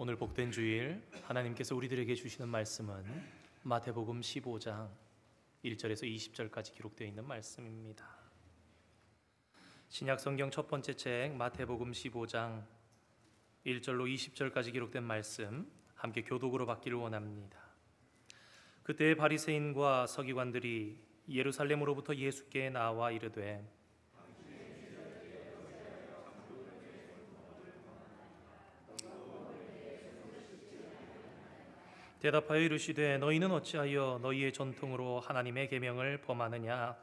오늘 복된 주일 하나님께서 우리들에게 주시는 말씀은 마태복음 15장 1절에서 20절까지 기록되어 있는 말씀입니다. 신약 성경 첫 번째 책 마태복음 15장 1절로 20절까지 기록된 말씀 함께 교독으로 받기를 원합니다. 그때 바리새인과 서기관들이 예루살렘으로부터 예수께 나와 이르되 대답하여 이르시되 너희는 어찌하여 너희의 전통으로 하나님의 계명을 범하느냐?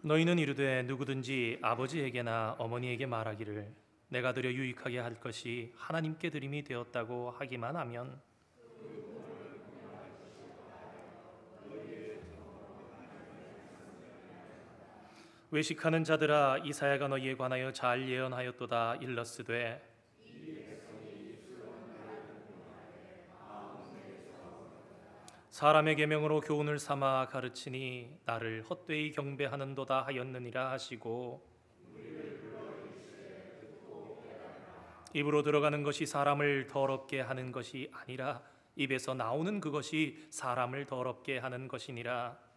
너희는 이르되 누구든지 아버지에게나 어머니에게 말하기를 내가 드려 유익하게 할 것이 하나님께 드림이 되었다고 하기만 하면 외식하는 자들아 이사야가 너희에 관하여 잘 예언하였도다. 일러스되 사람의 계명으로 교훈을 삼아 가르치니 나를 헛되이 경배하는도다 하였느니라 하시고 입으로 들어가는 것이 사람을 더럽게 하는 것이 아니라 입에서 나오는 그것이 사람을 더럽게 하는 것이니라.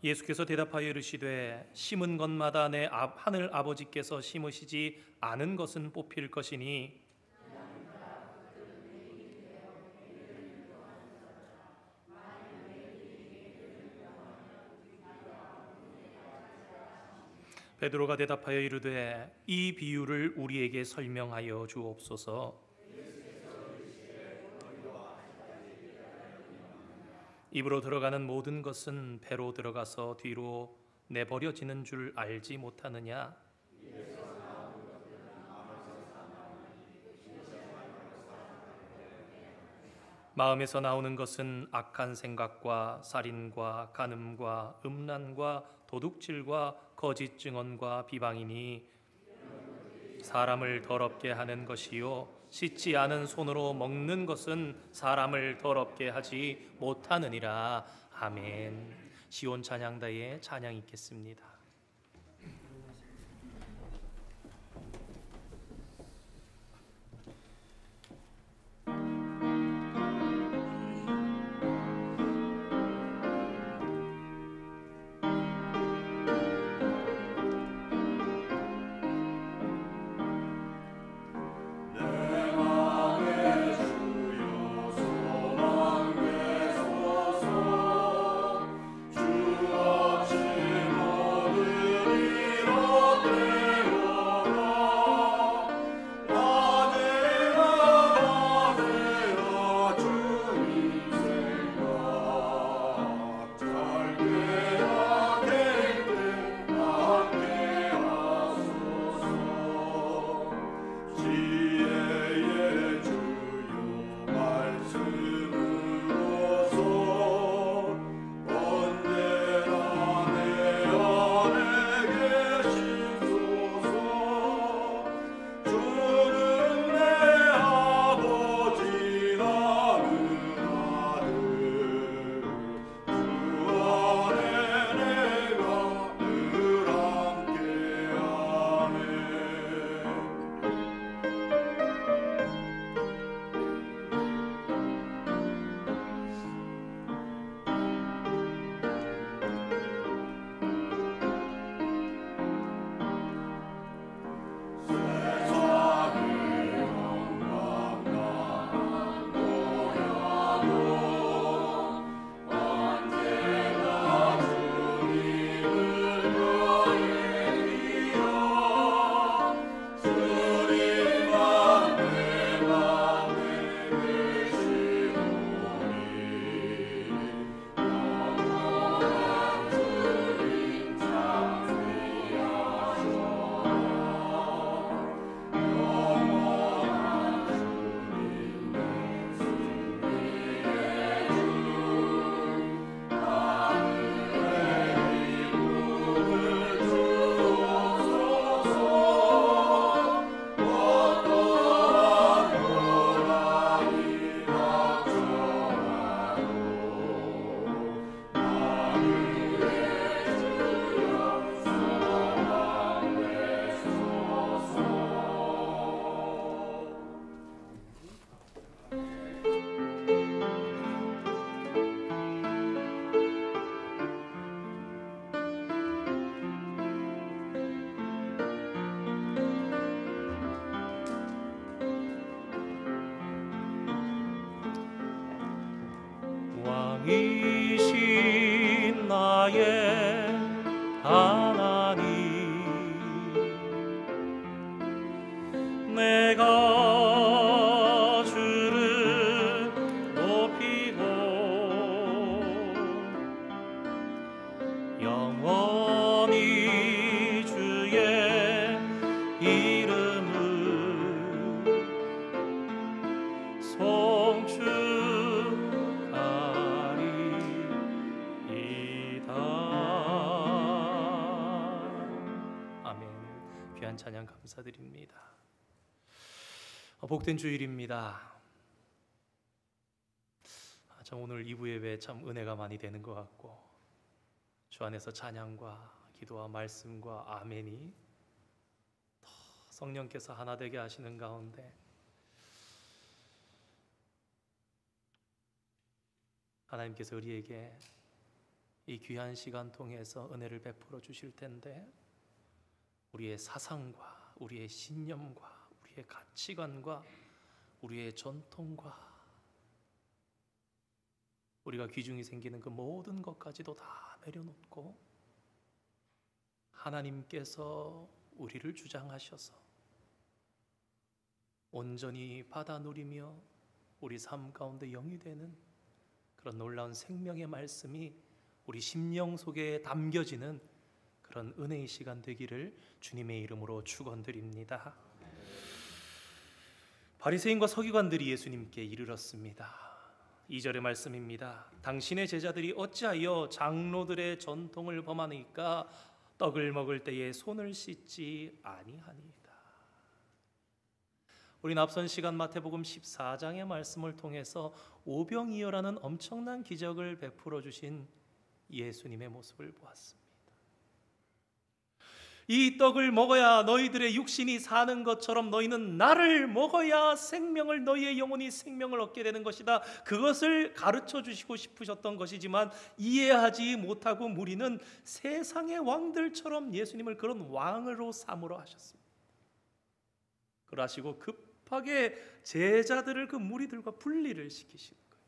예수께서 대답하여 이르시되 심은 것마다 내 하늘 아버지께서 심으시지 않은 것은 뽑힐 것이니 베드로가 대답하여 이르되 이 비유를 우리에게 설명하여 주옵소서. 입으로 들어가는 모든 것은 배로 들어가서 뒤로 내버려지는 줄 알지 못하느냐? 마음에서 나오는 것은 악한 생각과 살인과 간음과 음란과 도둑질과 거짓 증언과 비방이니 사람을 더럽게 하는 것이요 씻지 않은 손으로 먹는 것은 사람을 더럽게 하지 못하느니라. 아멘. 시온 찬양다의 찬양 있겠습니다. 주 없이 모든 나의 하나님, 내가 주를 높이고 영원히 주의 이름을 송축하리이다. 아멘. 귀한 찬양 감사드립니다. 복된 주일입니다. 참 오늘 2부 예배 참 은혜가 많이 되는 것 같고, 주 안에서 찬양과 기도와 말씀과 아멘이 더 성령께서 하나 되게 하시는 가운데 하나님께서 우리에게 이 귀한 시간 통해서 은혜를 베풀어 주실 텐데, 우리의 사상과 우리의 신념과 우리의 가치관과 우리의 전통과 우리가 귀중히 생기는 그 모든 것까지도 다 내려놓고 하나님께서 우리를 주장하셔서 온전히 받아 누리며 우리 삶 가운데 영이 되는 그런 놀라운 생명의 말씀이 우리 심령 속에 담겨지는 그런 은혜의 시간 되기를 주님의 이름으로 축원드립니다. 바리새인과 서기관들이 예수님께 이르렀습니다. 2절의 말씀입니다. 당신의 제자들이 어찌하여 장로들의 전통을 범하니까 떡을 먹을 때에 손을 씻지 아니하니이다. 우리는 앞선 시간 마태복음 14장의 말씀을 통해서 오병이어라는 엄청난 기적을 베풀어 주신 예수님의 모습을 보았습니다. 이 떡을 먹어야 너희들의 육신이 사는 것처럼 너희는 나를 먹어야 생명을, 너희의 영혼이 생명을 얻게 되는 것이다. 그것을 가르쳐 주시고 싶으셨던 것이지만 이해하지 못하고 무리는 세상의 왕들처럼 예수님을 그런 왕으로 삼으러 하셨습니다. 그러시고 급하게 제자들을 그 무리들과 분리를 시키시는 거예요.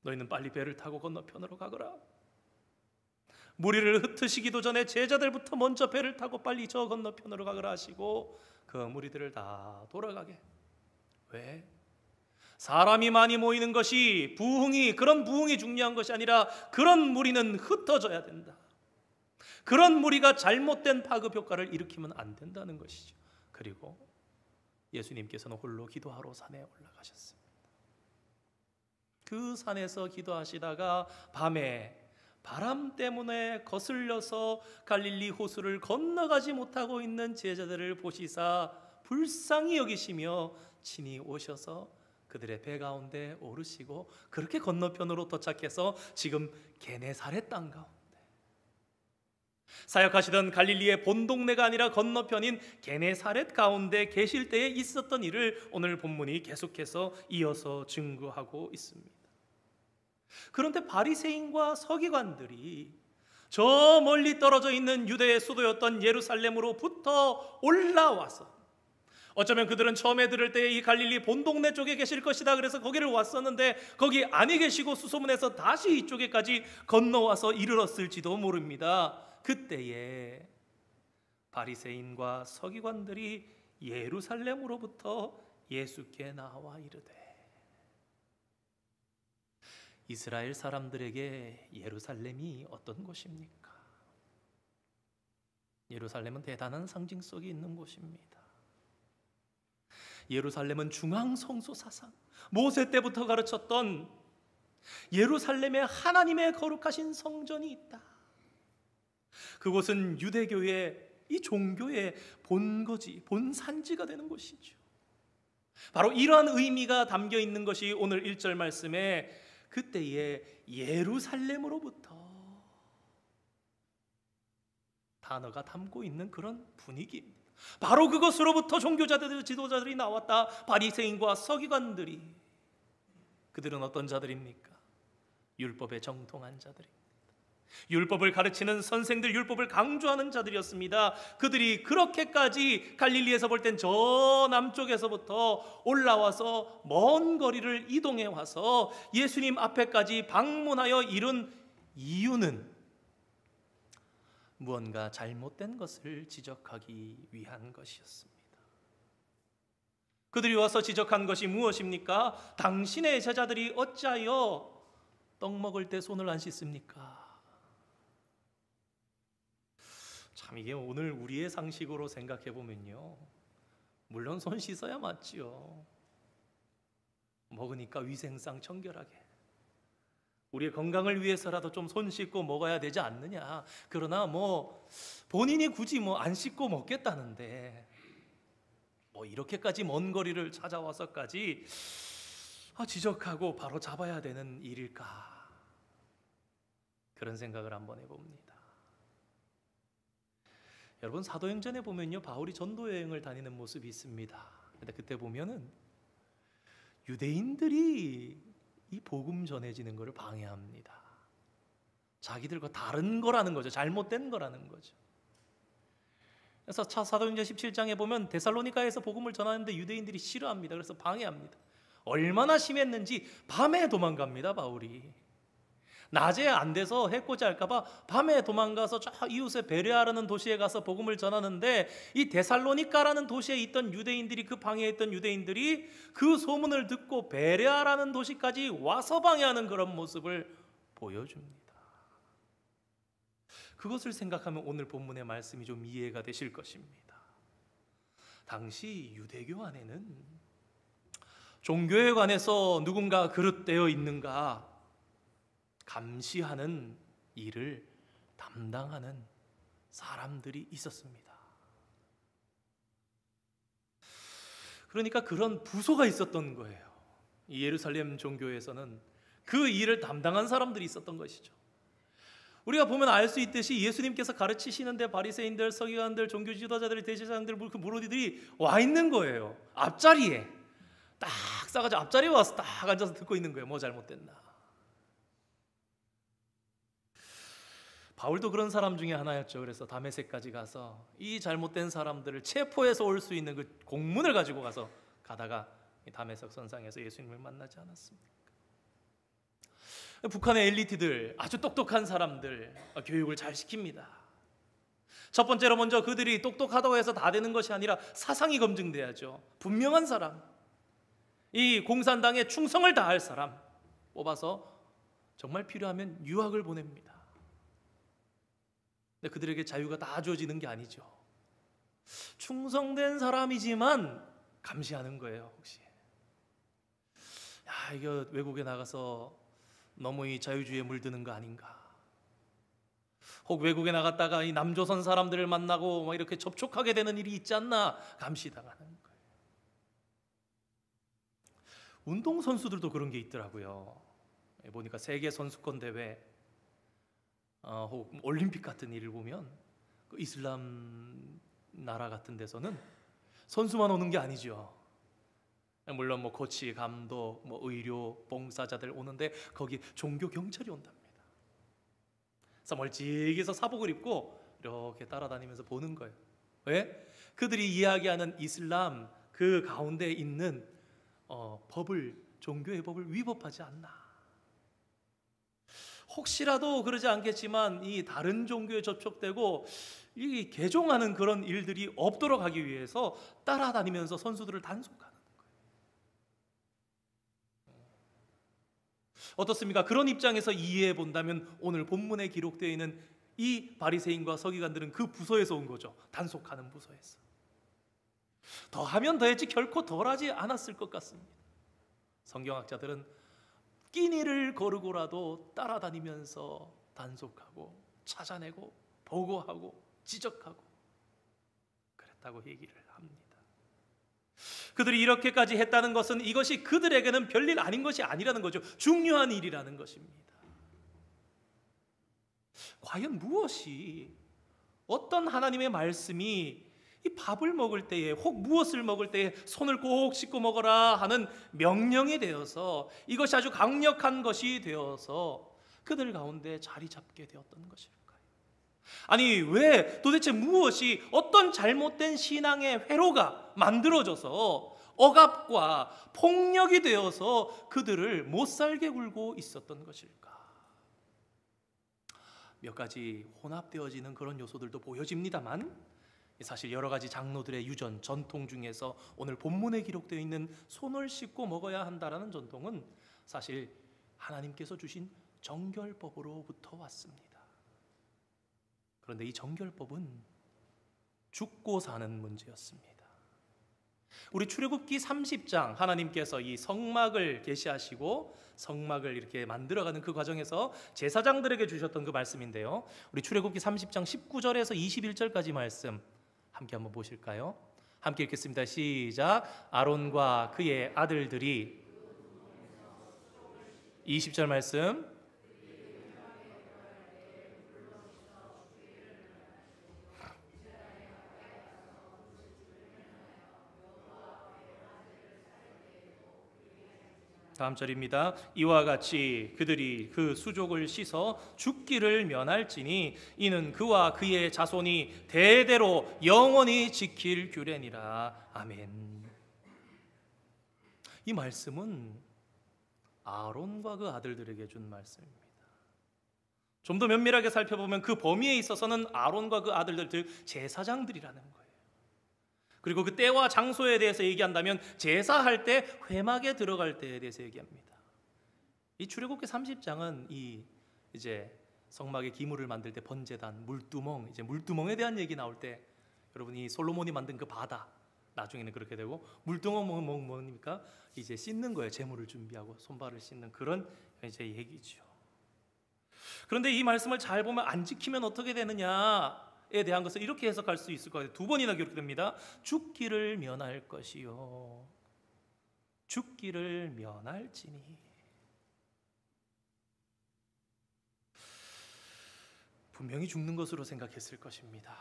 너희는 빨리 배를 타고 건너편으로 가거라. 무리를 흩으시기도 전에 제자들부터 먼저 배를 타고 빨리 저 건너편으로 가거라 하시고 그 무리들을 다 돌아가게. 왜? 사람이 많이 모이는 것이 그런 부흥이 중요한 것이 아니라 그런 무리는 흩어져야 된다. 그런 무리가 잘못된 파급 효과를 일으키면 안 된다는 것이죠. 그리고 예수님께서는 홀로 기도하러 산에 올라가셨습니다. 그 산에서 기도하시다가 밤에 바람 때문에 거슬려서 갈릴리 호수를 건너가지 못하고 있는 제자들을 보시사 불쌍히 여기시며 친히 오셔서 그들의 배 가운데 오르시고 그렇게 건너편으로 도착해서 지금 게네사렛 땅 가운데 사역하시던 갈릴리의 본 동네가 아니라 건너편인 게네사렛 가운데 계실 때에 있었던 일을 오늘 본문이 계속해서 이어서 증거하고 있습니다. 그런데 바리새인과 서기관들이 저 멀리 떨어져 있는 유대의 수도였던 예루살렘으로부터 올라와서, 어쩌면 그들은 처음에 들을 때에 이 갈릴리 본동네 쪽에 계실 것이다 그래서 거기를 왔었는데 거기 아니 계시고 수소문해서 다시 이쪽에까지 건너와서 이르렀을지도 모릅니다. 그때에 바리새인과 서기관들이 예루살렘으로부터 예수께 나와 이르되, 이스라엘 사람들에게 예루살렘이 어떤 곳입니까? 예루살렘은 대단한 상징성이 있는 곳입니다. 예루살렘은 중앙성소 사상, 모세 때부터 가르쳤던 예루살렘에 하나님의 거룩하신 성전이 있다. 그곳은 유대교의 이 종교의 본거지, 본산지가 되는 곳이죠. 바로 이러한 의미가 담겨 있는 것이 오늘 1절 말씀에 그때의 예루살렘으로부터 단어가 담고 있는 그런 분위기입니다. 바로 그것으로부터 종교자들, 지도자들이 나왔다. 바리새인과 서기관들이. 그들은 어떤 자들입니까? 율법에 정통한 자들입니다. 율법을 가르치는 선생들, 율법을 강조하는 자들이었습니다. 그들이 그렇게까지 갈릴리에서 볼 땐 저 남쪽에서부터 올라와서 먼 거리를 이동해 와서 예수님 앞에까지 방문하여 이룬 이유는 무언가 잘못된 것을 지적하기 위한 것이었습니다. 그들이 와서 지적한 것이 무엇입니까? 당신의 제자들이 어찌하여 떡 먹을 때 손을 안 씻습니까? 참 이게 오늘 우리의 상식으로 생각해 보면요, 물론 손 씻어야 맞지요. 먹으니까 위생상 청결하게, 우리의 건강을 위해서라도 좀 손 씻고 먹어야 되지 않느냐. 그러나 본인이 굳이 안 씻고 먹겠다는데 이렇게까지 먼 거리를 찾아와서까지 지적하고 바로 잡아야 되는 일일까? 그런 생각을 한번 해봅니다. 여러분, 사도행전에 보면요, 바울이 전도 여행을 다니는 모습이 있습니다. 근데 그때 보면은 유대인들이 이 복음 전해지는 것을 방해합니다. 자기들과 다른 거라는 거죠. 잘못된 거라는 거죠. 그래서 사도행전 17장에 보면 데살로니가에서 복음을 전하는데 유대인들이 싫어합니다. 그래서 방해합니다. 얼마나 심했는지 밤에 도망갑니다, 바울이. 낮에 안 돼서 해코지 할까 봐 밤에 도망가서 저 이웃의 베레아라는 도시에 가서 복음을 전하는데, 이 데살로니가라는 도시에 있던 유대인들이, 그 방해했던 유대인들이 그 소문을 듣고 베레아라는 도시까지 와서 방해하는 그런 모습을 보여줍니다. 그것을 생각하면 오늘 본문의 말씀이 좀 이해가 되실 것입니다. 당시 유대교 안에는 종교에 관해서 누군가 그릇되어 있는가 감시하는 일을 담당하는 사람들이 있었습니다. 그러니까 그런 부서가 있었던 거예요. 이 예루살렘 종교에서는 그 일을 담당한 사람들이 있었던 것이죠. 우리가 보면 알 수 있듯이 예수님께서 가르치시는데 바리새인들, 서기관들, 종교 지도자들, 대제사장들, 그 무리들이 와 있는 거예요. 앞자리에 딱 싸가지고 앞자리에 와서 딱 앉아서 듣고 있는 거예요. 뭐 잘못됐나. 바울도 그런 사람 중에 하나였죠. 그래서 다메섹까지 가서 이 잘못된 사람들을 체포해서 올 수 있는 그 공문을 가지고 가서 가다가 다메섹 선상에서 예수님을 만나지 않았습니까? 북한의 엘리트들, 아주 똑똑한 사람들 교육을 잘 시킵니다. 첫 번째로 먼저 그들이 똑똑하다고 해서 다 되는 것이 아니라 사상이 검증돼야죠. 분명한 사람, 이 공산당에 충성을 다할 사람 뽑아서 정말 필요하면 유학을 보냅니다. 근데 그들에게 자유가 다 주어지는 게 아니죠. 충성된 사람이지만 감시하는 거예요. 혹시 이거 외국에 나가서 너무 이 자유주의에 물드는 거 아닌가? 혹 외국에 나갔다가 이 남조선 사람들을 만나고 막 이렇게 접촉하게 되는 일이 있지 않나 감시당하는 거예요. 운동 선수들도 그런 게 있더라고요. 보니까 세계 선수권 대회, 혹 올림픽 같은 일을 보면 그 이슬람 나라 같은 데서는 선수만 오는 게 아니죠. 물론 코치, 감독, 의료, 봉사자들 오는데 거기 종교 경찰이 온답니다. 그래서 멀찍이서 사복을 입고 이렇게 따라다니면서 보는 거예요. 왜? 그들이 이야기하는 이슬람 그 가운데 있는 법을, 종교의 법을 위법하지 않나. 혹시라도 그러지 않겠지만 이 다른 종교에 접촉되고 이 개종하는 그런 일들이 없도록 하기 위해서 따라다니면서 선수들을 단속하는. 어떻습니까? 그런 입장에서 이해해 본다면 오늘 본문에 기록되어 있는 이 바리새인과 서기관들은 그 부서에서 온 거죠. 단속하는 부서에서. 더하면 더했지 결코 덜하지 않았을 것 같습니다. 성경학자들은 끼니를 거르고라도 따라다니면서 단속하고 찾아내고 보고하고 지적하고 그랬다고 얘기를 합니다. 그들이 이렇게까지 했다는 것은 이것이 그들에게는 별일 아닌 것이 아니라는 거죠. 중요한 일이라는 것입니다. 과연 무엇이, 어떤 하나님의 말씀이 이 밥을 먹을 때에 혹 무엇을 먹을 때에 손을 꼭 씻고 먹어라 하는 명령이 되어서 이것이 아주 강력한 것이 되어서 그들 가운데 자리 잡게 되었던 것일까요? 아니 왜 도대체 무엇이, 어떤 잘못된 신앙의 회로가 만들어져서 억압과 폭력이 되어서 그들을 못 살게 굴고 있었던 것일까? 몇 가지 혼합되어지는 그런 요소들도 보여집니다만, 사실 여러 가지 장로들의 유전, 전통 중에서 오늘 본문에 기록되어 있는 손을 씻고 먹어야 한다라는 전통은 사실 하나님께서 주신 정결법으로부터 왔습니다. 그런데 이 정결법은 죽고 사는 문제였습니다. 우리 출애굽기 30장, 하나님께서 이 성막을 계시하시고 성막을 이렇게 만들어가는 그 과정에서 제사장들에게 주셨던 그 말씀인데요, 우리 출애굽기 30장 19절에서 21절까지 말씀 함께 한번 보실까요? 함께 읽겠습니다. 시작. 아론과 그의 아들들이, 20절 말씀, 다음 절입니다. 이와 같이 그들이 그 수족을 씻어 죽기를 면할지니 이는 그와 그의 자손이 대대로 영원히 지킬 규례니라. 아멘. 이 말씀은 아론과 그 아들들에게 준 말씀입니다. 좀 더 면밀하게 살펴보면 그 범위에 있어서는 아론과 그 아들들, 즉 제사장들이라는 거예요. 그리고 그 때와 장소에 대해서 얘기한다면 제사할 때 회막에 들어갈 때에 대해서 얘기합니다. 이 출애굽기 30장은 이제 성막의 기물을 만들 때 번제단, 물두멍, 이제 물두멍에 대한 얘기 나올 때 여러분이 솔로몬이 만든 그 바다, 나중에는 그렇게 되고, 물두멍은 뭡니까? 이제 씻는 거예요. 제물을 준비하고 손발을 씻는 그런 이제 얘기죠. 그런데 이 말씀을 잘 보면 안 지키면 어떻게 되느냐에 대한 것을 이렇게 해석할 수 있을 것 같아요. 두 번이나 기록됩니다. 죽기를 면할 것이요, 죽기를 면할지니. 분명히 죽는 것으로 생각했을 것입니다.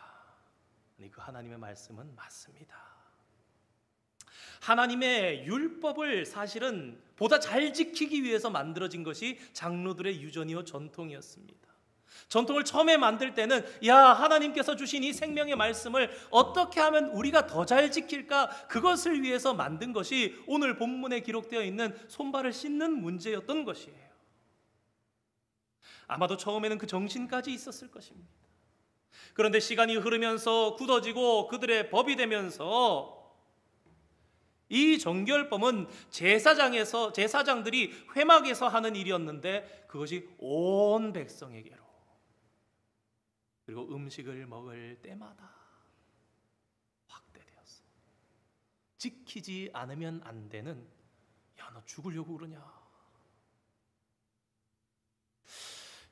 아니, 그 하나님의 말씀은 맞습니다. 하나님의 율법을 사실은 보다 잘 지키기 위해서 만들어진 것이 장로들의 유전이요 전통이었습니다. 전통을 처음에 만들 때는 하나님께서 주신 이 생명의 말씀을 어떻게 하면 우리가 더 잘 지킬까, 그것을 위해서 만든 것이 오늘 본문에 기록되어 있는 손발을 씻는 문제였던 것이에요. 아마도 처음에는 그 정신까지 있었을 것입니다. 그런데 시간이 흐르면서 굳어지고 그들의 법이 되면서 이 정결법은 제사장들이 회막에서 하는 일이었는데 그것이 온 백성에게로, 그리고 음식을 먹을 때마다 확대되었어요. 지키지 않으면 안 되는, 너 죽으려고 그러냐.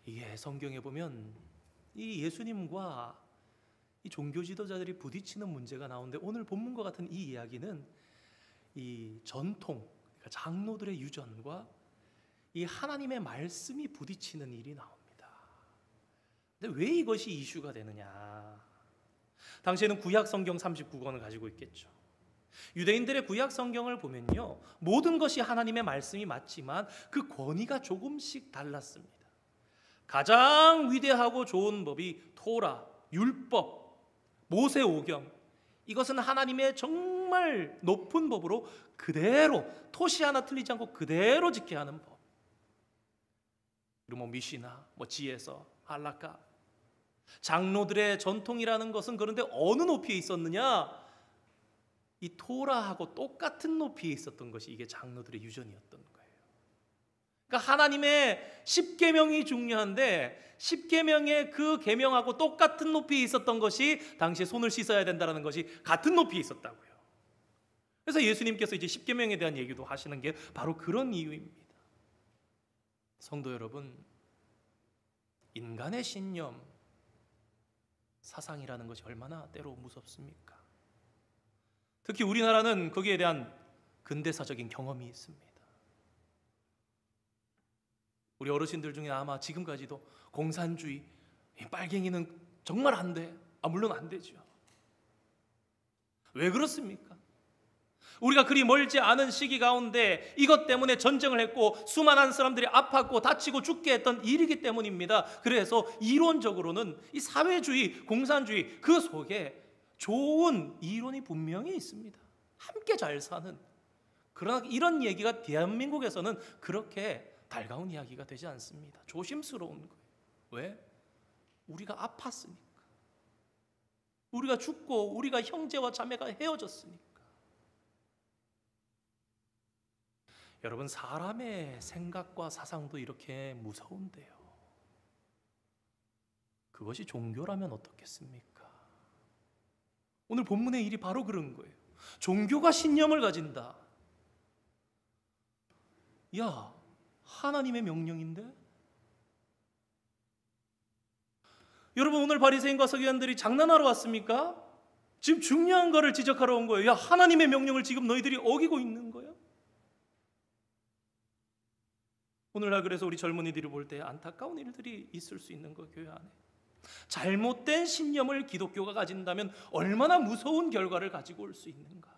이게 성경에 보면 이 예수님과 이 종교 지도자들이 부딪히는 문제가 나오는데, 오늘 본문과 같은 이 이야기는 이 전통, 그러니까 장로들의 유전과 이 하나님의 말씀이 부딪히는 일이 나옵니다. 근데 왜 이것이 이슈가 되느냐? 당시에는 구약 성경 39권을 가지고 있겠죠. 유대인들의 구약 성경을 보면요, 모든 것이 하나님의 말씀이 맞지만 그 권위가 조금씩 달랐습니다. 가장 위대하고 좋은 법이 토라, 율법, 모세오경, 이것은 하나님의 정말 높은 법으로 그대로 토시 하나 틀리지 않고 그대로 지켜야 하는 법. 그리고 미시나, 지에서, 할라카, 장로들의 전통이라는 것은 그런데 어느 높이에 있었느냐? 이 토라하고 똑같은 높이에 있었던 것이 이게 장로들의 유전이었던 거예요. 그러니까 하나님의 10계명이 중요한데 10계명의 그 계명하고 똑같은 높이에 있었던 것이 당시에 손을 씻어야 된다는 것이 같은 높이에 있었다고요. 그래서 예수님께서 이제 10계명에 대한 얘기도 하시는 게 바로 그런 이유입니다. 성도 여러분, 인간의 신념, 사상이라는 것이 얼마나 때로 무섭습니까? 특히 우리나라는 거기에 대한 근대사적인 경험이 있습니다. 우리 어르신들 중에 아마 지금까지도 공산주의, 빨갱이는 정말 안 돼. 물론 안 되죠. 왜 그렇습니까? 우리가 그리 멀지 않은 시기 가운데 이것 때문에 전쟁을 했고 수많은 사람들이 아팠고 다치고 죽게 했던 일이기 때문입니다. 그래서 이론적으로는 이 사회주의, 공산주의 그 속에 좋은 이론이 분명히 있습니다. 함께 잘 사는. 그러나 이런 얘기가 대한민국에서는 그렇게 달가운 이야기가 되지 않습니다. 조심스러운 거예요. 왜? 우리가 아팠으니까, 우리가 죽고 우리가 형제와 자매가 헤어졌으니까. 여러분, 사람의 생각과 사상도 이렇게 무서운데요, 그것이 종교라면 어떻겠습니까? 오늘 본문의 일이 바로 그런 거예요. 종교가 신념을 가진다. 야, 하나님의 명령인데? 여러분, 오늘 바리새인과 서기관들이 장난하러 왔습니까? 지금 중요한 거를 지적하러 온 거예요. 야, 하나님의 명령을 지금 너희들이 어기고 있는 거야? 오늘날 그래서 우리 젊은이들이 볼 때 안타까운 일들이 있을 수 있는 거, 교회 안에. 잘못된 신념을 기독교가 가진다면 얼마나 무서운 결과를 가지고 올 수 있는가.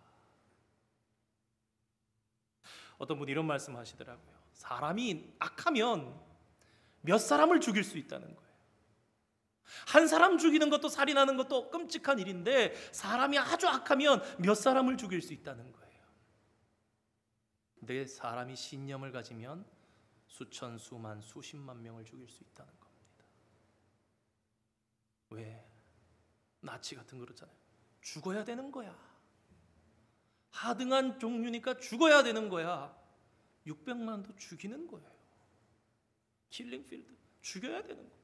어떤 분이 이런 말씀 하시더라고요. 사람이 악하면 몇 사람을 죽일 수 있다는 거예요. 한 사람 죽이는 것도, 살인하는 것도 끔찍한 일인데 사람이 아주 악하면 몇 사람을 죽일 수 있다는 거예요. 근데 사람이 신념을 가지면 수천, 수만, 수십만 명을 죽일 수 있다는 겁니다. 왜? 나치 같은 거 그렇잖아요. 죽어야 되는 거야. 하등한 종류니까 죽어야 되는 거야. 600만도 죽이는 거예요. 킬링필드, 죽여야 되는 거예요.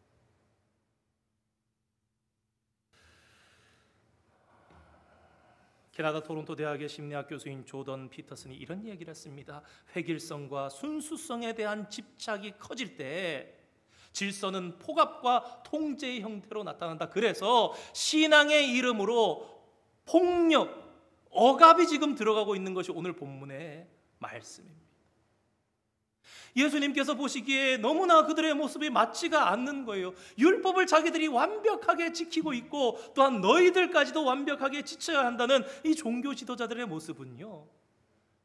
캐나다 토론토 대학의 심리학 교수인 조던 피터슨이 이런 얘기를 했습니다. 획일성과 순수성에 대한 집착이 커질 때 질서는 폭압과 통제의 형태로 나타난다. 그래서 신앙의 이름으로 폭력, 억압이 지금 들어가고 있는 것이 오늘 본문의 말씀입니다. 예수님께서 보시기에 너무나 그들의 모습이 맞지가 않는 거예요. 율법을 자기들이 완벽하게 지키고 있고 또한 너희들까지도 완벽하게 지켜야 한다는 이 종교 지도자들의 모습은요,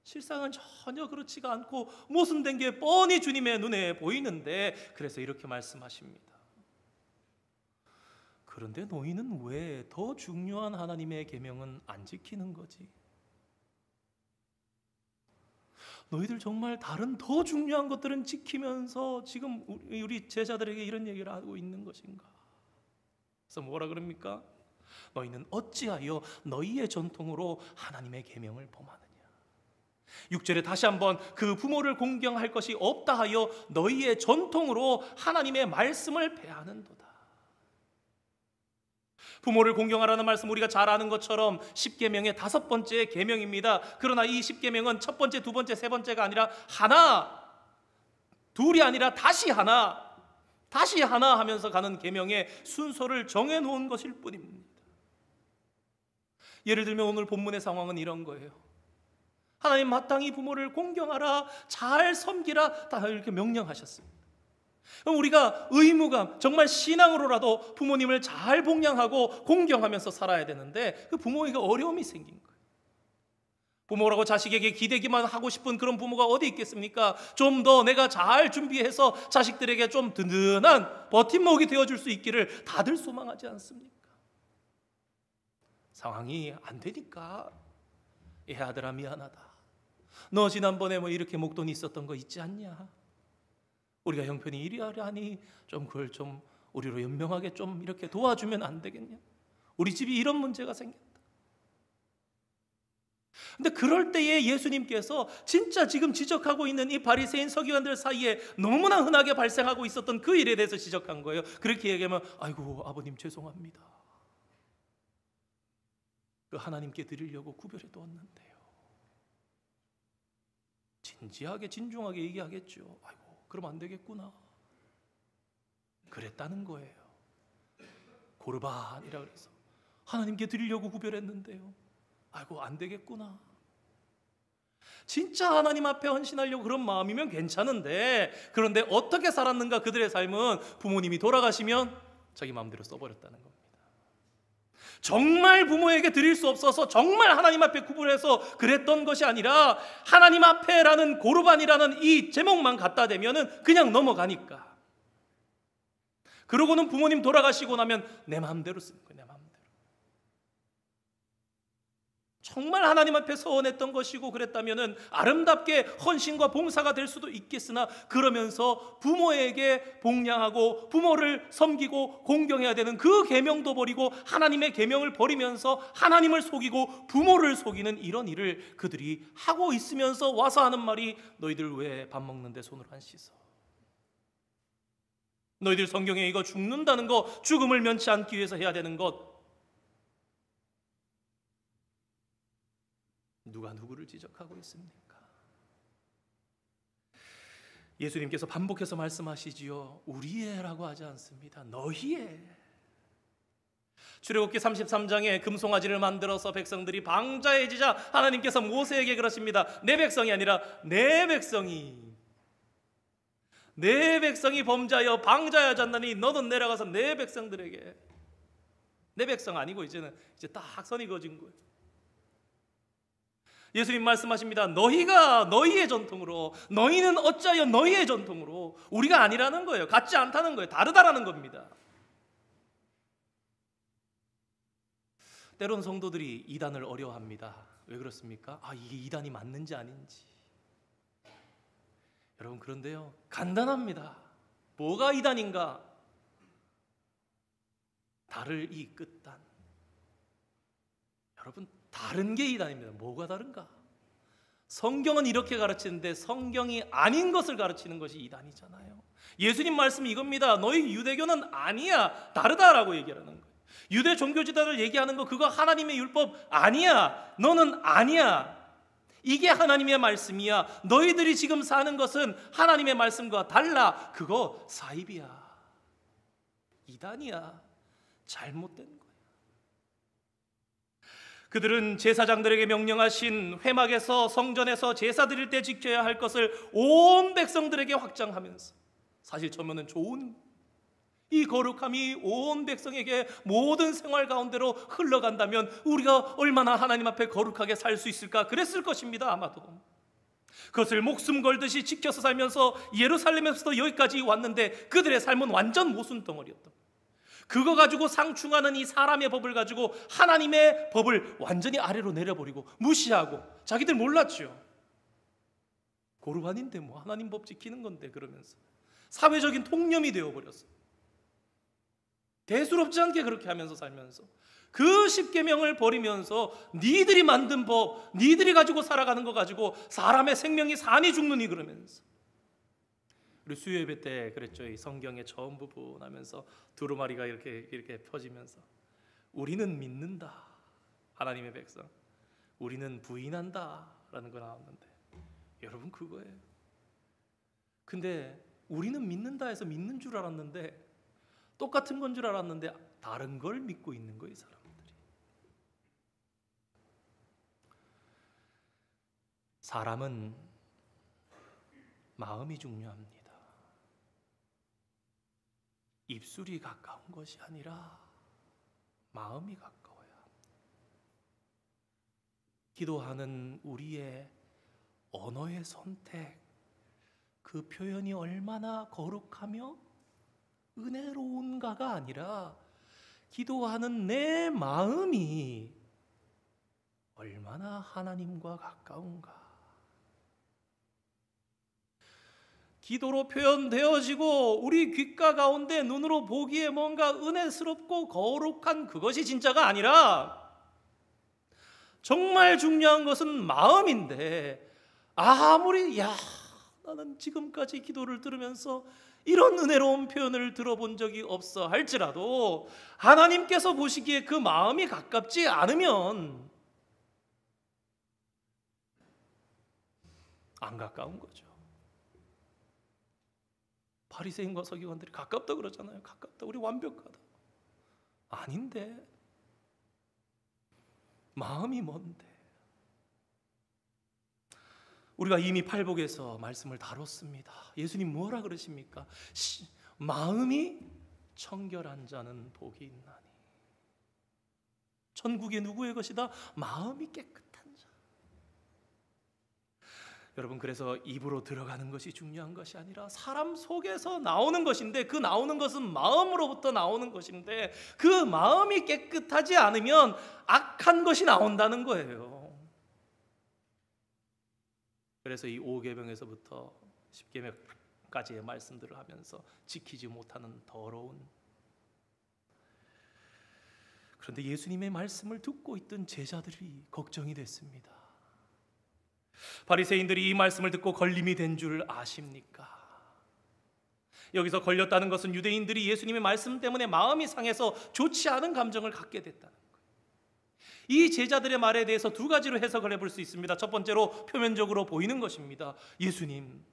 실상은 전혀 그렇지가 않고 모순된 게 뻔히 주님의 눈에 보이는데, 그래서 이렇게 말씀하십니다. 그런데 너희는 왜 더 중요한 하나님의 계명은 안 지키는 거지? 너희들 정말 다른 더 중요한 것들은 지키면서 지금 우리 제자들에게 이런 얘기를 하고 있는 것인가? 그래서 뭐라 그럽니까? 너희는 어찌하여 너희의 전통으로 하나님의 계명을 범하느냐? 6절에 다시 한번 그 부모를 공경할 것이 없다 하여 너희의 전통으로 하나님의 말씀을 폐하는도다. 부모를 공경하라는 말씀 우리가 잘 아는 것처럼 10계명의 5번째 계명입니다. 그러나 이 10계명은 첫 번째, 두 번째, 세 번째가 아니라 하나, 둘이 아니라 다시 하나 하면서 가는 계명의 순서를 정해놓은 것일 뿐입니다. 예를 들면 오늘 본문의 상황은 이런 거예요. 하나님 마땅히 부모를 공경하라, 잘 섬기라, 다 이렇게 명령하셨습니다. 그럼 우리가 의무감, 정말 신앙으로라도 부모님을 잘 봉양하고 공경하면서 살아야 되는데 그 부모에게 어려움이 생긴 거예요. 부모라고 자식에게 기대기만 하고 싶은 그런 부모가 어디 있겠습니까? 좀 더 내가 잘 준비해서 자식들에게 좀 든든한 버팀목이 되어줄 수 있기를 다들 소망하지 않습니까? 상황이 안 되니까 애 아들아 미안하다, 너 지난번에 뭐 이렇게 목돈이 있었던 거 있지 않냐? 우리가 형편이 이리 하니 좀 그걸 좀 우리로 연명하게 좀 이렇게 도와주면 안 되겠냐? 우리 집이 이런 문제가 생겼다. 근데 그럴 때에 예수님께서 진짜 지금 지적하고 있는 이 바리새인 서기관들 사이에 너무나 흔하게 발생하고 있었던 그 일에 대해서 지적한 거예요. 그렇게 얘기하면 아이고 아버님 죄송합니다, 그 하나님께 드리려고 구별해 두었는데요. 진지하게 진중하게 얘기하겠죠. 아이고 그럼 안 되겠구나, 그랬다는 거예요. 고르반이라 그래서 하나님께 드리려고 구별했는데요, 아이고 안 되겠구나. 진짜 하나님 앞에 헌신하려고 그런 마음이면 괜찮은데, 그런데 어떻게 살았는가? 그들의 삶은 부모님이 돌아가시면 자기 마음대로 써버렸다는 겁니다. 정말 부모에게 드릴 수 없어서 정말 하나님 앞에 구분해서 그랬던 것이 아니라 하나님 앞에라는 고르반이라는 이 제목만 갖다 대면은 그냥 넘어가니까. 그러고는 부모님 돌아가시고 나면 내 마음대로 쓰는 거예요. 내 마음대로. 정말 하나님 앞에 서원했던 것이고 그랬다면 아름답게 헌신과 봉사가 될 수도 있겠으나, 그러면서 부모에게 복양하고 부모를 섬기고 공경해야 되는 그 계명도 버리고 하나님의 계명을 버리면서 하나님을 속이고 부모를 속이는 이런 일을 그들이 하고 있으면서 와서 하는 말이, 너희들 왜 밥 먹는데 손을 안 씻어? 너희들 성경에 이거 죽는다는 거, 죽음을 면치 않기 위해서 해야 되는 것, 누가 누구를 지적하고 있습니까? 예수님께서 반복해서 말씀하시지요. 우리의라고 하지 않습니다. 너희의. 출애굽기 33장에 금송아지를 만들어서 백성들이 방자에 지자 하나님께서 모세에게 그러십니다. 내 백성이 아니라 내 백성이 범죄하여 방자에 잤나니 너는 내려가서 내 백성들에게. 내 백성 아니고 이제 딱 선이 그어진 거예요. 예수님 말씀하십니다. 너희가 너희의 전통으로, 너희는 어찌하여 너희의 전통으로. 우리가 아니라는 거예요. 같지 않다는 거예요. 다르다라는 겁니다. 때론 성도들이 이단을 어려워합니다. 왜 그렇습니까? 이게 이단이 맞는지 아닌지. 여러분, 그런데요, 간단합니다. 뭐가 이단인가? 다를 이 끝단. 여러분, 다른 게 이단입니다. 뭐가 다른가? 성경은 이렇게 가르치는데 성경이 아닌 것을 가르치는 것이 이단이잖아요. 예수님 말씀이 이겁니다. 너희 유대교는 아니야, 다르다라고 얘기하는 거예요. 유대 종교 지도를 얘기하는 거, 그거 하나님의 율법 아니야, 너는 아니야. 이게 하나님의 말씀이야. 너희들이 지금 사는 것은 하나님의 말씀과 달라. 그거 사입이야, 이단이야, 잘못된 거야. 그들은 제사장들에게 명령하신 회막에서, 성전에서 제사 드릴 때 지켜야 할 것을 온 백성들에게 확장하면서, 사실 처음에는 좋은 이 거룩함이 온 백성에게 모든 생활 가운데로 흘러간다면 우리가 얼마나 하나님 앞에 거룩하게 살 수 있을까 그랬을 것입니다. 아마도 그것을 목숨 걸듯이 지켜서 살면서 예루살렘에서도 여기까지 왔는데 그들의 삶은 완전 모순덩어리였다. 그거 가지고 상충하는 이 사람의 법을 가지고 하나님의 법을 완전히 아래로 내려버리고 무시하고, 자기들 몰랐죠. 고르반인데 뭐 하나님 법 지키는 건데, 그러면서 사회적인 통념이 되어버렸어. 대수롭지 않게 그렇게 하면서 살면서 그 십계명을 버리면서 니들이 만든 법, 니들이 가지고 살아가는 거 가지고 사람의 생명이 산이 죽느니 그러면서. 우리 수요 예배 때 그랬죠. 이 성경의 처음 부분 하면서 두루마리가 이렇게 펴지면서, 우리는 믿는다, 하나님의 백성, 우리는 부인한다 라는 거 나왔는데, 여러분 그거예요. 근데 우리는 믿는다 해서 믿는 줄 알았는데, 똑같은 건 줄 알았는데 다른 걸 믿고 있는 거예요, 사람들이. 사람은 마음이 중요합니다. 입술이 가까운 것이 아니라 마음이 가까워야 합니다. 기도하는 우리의 언어의 선택, 그 표현이 얼마나 거룩하며 은혜로운가가 아니라 기도하는 내 마음이 얼마나 하나님과 가까운가. 기도로 표현되어지고 우리 귓가 가운데 눈으로 보기에 뭔가 은혜스럽고 거룩한 그것이 진짜가 아니라, 정말 중요한 것은 마음인데, 아무리 나는 지금까지 기도를 들으면서 이런 은혜로운 표현을 들어본 적이 없어 할지라도 하나님께서 보시기에 그 마음이 가깝지 않으면 안 가까운 거죠. 바리새인과 서기관들이 가깝다 그러잖아요. 가깝다, 우리 완벽하다. 아닌데, 마음이 뭔데. 우리가 이미 팔복에서 말씀을 다뤘습니다. 예수님 뭐라 그러십니까? 마음이 청결한 자는 복이 있나니. 천국이 누구의 것이다? 마음이 깨끗한 자. 여러분, 그래서 입으로 들어가는 것이 중요한 것이 아니라 사람 속에서 나오는 것인데, 그 나오는 것은 마음으로부터 나오는 것인데, 그 마음이 깨끗하지 않으면 악한 것이 나온다는 거예요. 그래서 이 5계명에서부터 10계명까지의 말씀들을 하면서 지키지 못하는 더러운, 그런데 예수님의 말씀을 듣고 있던 제자들이 걱정이 됐습니다. 바리새인들이 이 말씀을 듣고 걸림이 된 줄 아십니까? 여기서 걸렸다는 것은 유대인들이 예수님의 말씀 때문에 마음이 상해서 좋지 않은 감정을 갖게 됐다는 거예요. 이 제자들의 말에 대해서 두 가지로 해석을 해볼 수 있습니다. 첫 번째로 표면적으로 보이는 것입니다. 예수님,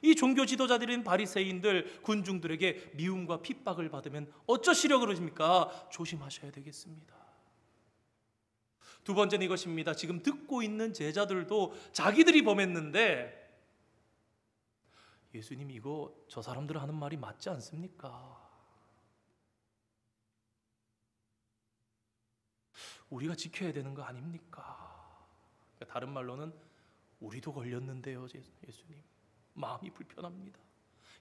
이 종교 지도자들인 바리새인들, 군중들에게 미움과 핍박을 받으면 어쩌시려 그러십니까? 조심하셔야 되겠습니다. 두 번째는 이것입니다. 지금 듣고 있는 제자들도 자기들이 범했는데 예수님, 이거 저 사람들 하는 말이 맞지 않습니까? 우리가 지켜야 되는 거 아닙니까? 다른 말로는 우리도 걸렸는데요, 예수님. 마음이 불편합니다.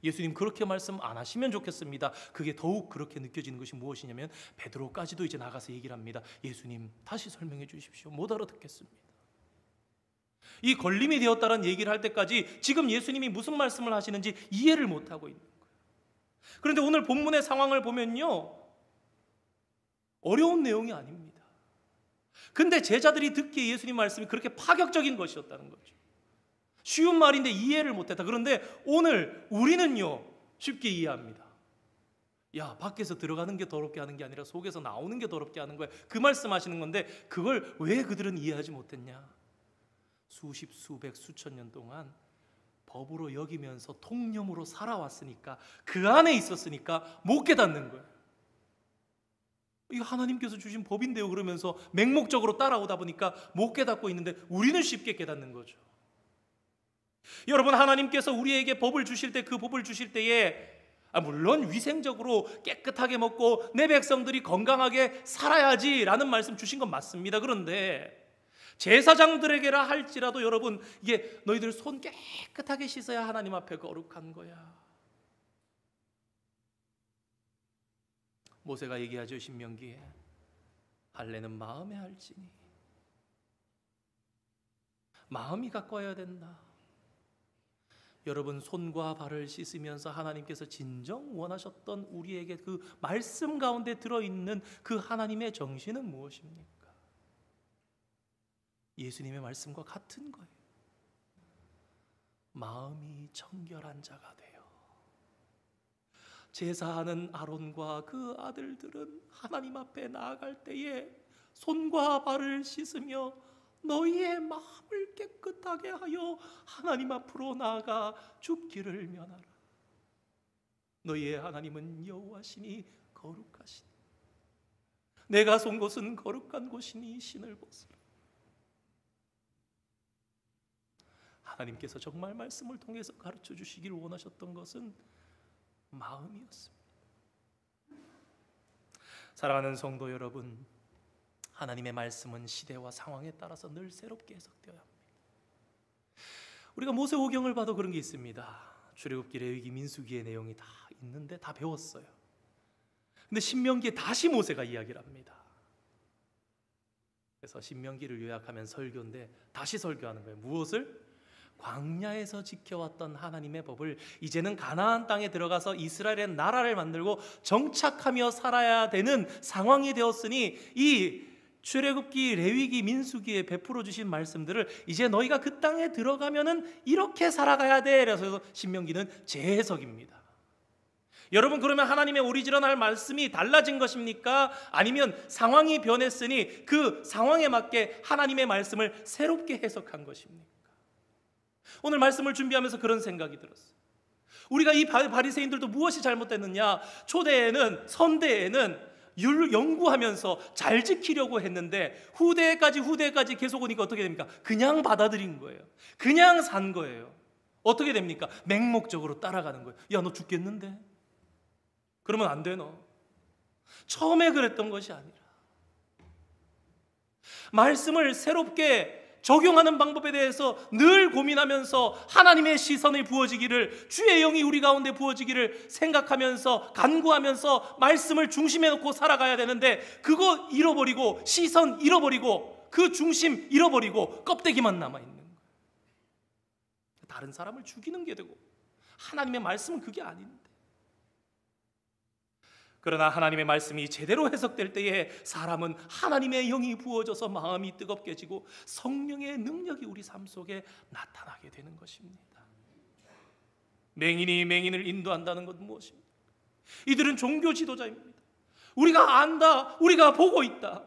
예수님, 그렇게 말씀 안 하시면 좋겠습니다. 그게 더욱 그렇게 느껴지는 것이 무엇이냐면 베드로까지도 이제 나가서 얘기를 합니다. 예수님, 다시 설명해 주십시오. 못 알아듣겠습니다. 이 걸림이 되었다는 얘기를 할 때까지 지금 예수님이 무슨 말씀을 하시는지 이해를 못하고 있는 거예요. 그런데 오늘 본문의 상황을 보면요, 어려운 내용이 아닙니다. 근데 제자들이 듣기에 예수님 말씀이 그렇게 파격적인 것이었다는 거죠. 쉬운 말인데 이해를 못했다. 그런데 오늘 우리는요, 쉽게 이해합니다. 야, 밖에서 들어가는 게 더럽게 하는 게 아니라 속에서 나오는 게 더럽게 하는 거야. 그 말씀하시는 건데 그걸 왜 그들은 이해하지 못했냐? 수십, 수백, 수천 년 동안 법으로 여기면서 통념으로 살아왔으니까, 그 안에 있었으니까 못 깨닫는 거예요. 이거 하나님께서 주신 법인데요 그러면서 맹목적으로 따라오다 보니까 못 깨닫고 있는데 우리는 쉽게 깨닫는 거죠. 여러분, 하나님께서 우리에게 법을 주실 때, 그 법을 주실 때에 물론 위생적으로 깨끗하게 먹고 내 백성들이 건강하게 살아야지라는 말씀 주신 건 맞습니다. 그런데 제사장들에게라 할지라도 여러분, 이게 너희들 손 깨끗하게 씻어야 하나님 앞에 거룩한 거야. 모세가 얘기하죠, 신명기에. 할례는 마음에 할지니. 마음이 가까워야 된다. 여러분, 손과 발을 씻으면서 하나님께서 진정 원하셨던 우리에게 그 말씀 가운데 들어있는 그 하나님의 정신은 무엇입니까? 예수님의 말씀과 같은 거예요. 마음이 청결한 자가 되어. 제사하는 아론과 그 아들들은 하나님 앞에 나아갈 때에 손과 발을 씻으며 너희의 마음을 깨끗하게 하여 하나님 앞으로 나아가 죽기를 면하라. 너희의 하나님은 여호와시니 거룩하시니 내가 쏜 곳은 거룩한 곳이니 신을 벗으라. 하나님께서 정말 말씀을 통해서 가르쳐 주시기를 원하셨던 것은 마음이었습니다. 사랑하는 성도 여러분, 하나님의 말씀은 시대와 상황에 따라서 늘 새롭게 해석되어야 합니다. 우리가 모세오경을 봐도 그런 게 있습니다. 출애굽기, 레위기, 민수기의 내용이 다 있는데 다 배웠어요. 근데 신명기에 다시 모세가 이야기를 합니다. 그래서 신명기를 요약하면 설교인데 다시 설교하는 거예요. 무엇을? 광야에서 지켜왔던 하나님의 법을 이제는 가나안 땅에 들어가서 이스라엘의 나라를 만들고 정착하며 살아야 되는 상황이 되었으니 이 출애굽기, 레위기, 민수기에 베풀어 주신 말씀들을 이제 너희가 그 땅에 들어가면은 이렇게 살아가야 돼. 그래서 신명기는 재해석입니다. 여러분, 그러면 하나님의 오리지널 말씀이 달라진 것입니까? 아니면 상황이 변했으니 그 상황에 맞게 하나님의 말씀을 새롭게 해석한 것입니까? 오늘 말씀을 준비하면서 그런 생각이 들었어요. 우리가 이 바리새인들도 무엇이 잘못됐느냐? 초대에는, 선대에는 연구하면서 잘 지키려고 했는데 후대까지 계속 오니까 어떻게 됩니까? 그냥 받아들인 거예요. 그냥 산 거예요. 어떻게 됩니까? 맹목적으로 따라가는 거예요. 야, 너 죽겠는데? 그러면 안 돼, 너. 처음에 그랬던 것이 아니라 말씀을 새롭게 적용하는 방법에 대해서 늘 고민하면서 하나님의 시선이 부어지기를, 주의 영이 우리 가운데 부어지기를 생각하면서 간구하면서 말씀을 중심에 놓고 살아가야 되는데 그거 잃어버리고, 시선 잃어버리고, 그 중심 잃어버리고 껍데기만 남아있는 거예요. 다른 사람을 죽이는 게 되고, 하나님의 말씀은 그게 아닌데. 그러나 하나님의 말씀이 제대로 해석될 때에 사람은 하나님의 영이 부어져서 마음이 뜨겁게지고 성령의 능력이 우리 삶 속에 나타나게 되는 것입니다. 맹인이 맹인을 인도한다는 것은 무엇입니까? 이들은 종교 지도자입니다. 우리가 안다, 우리가 보고 있다,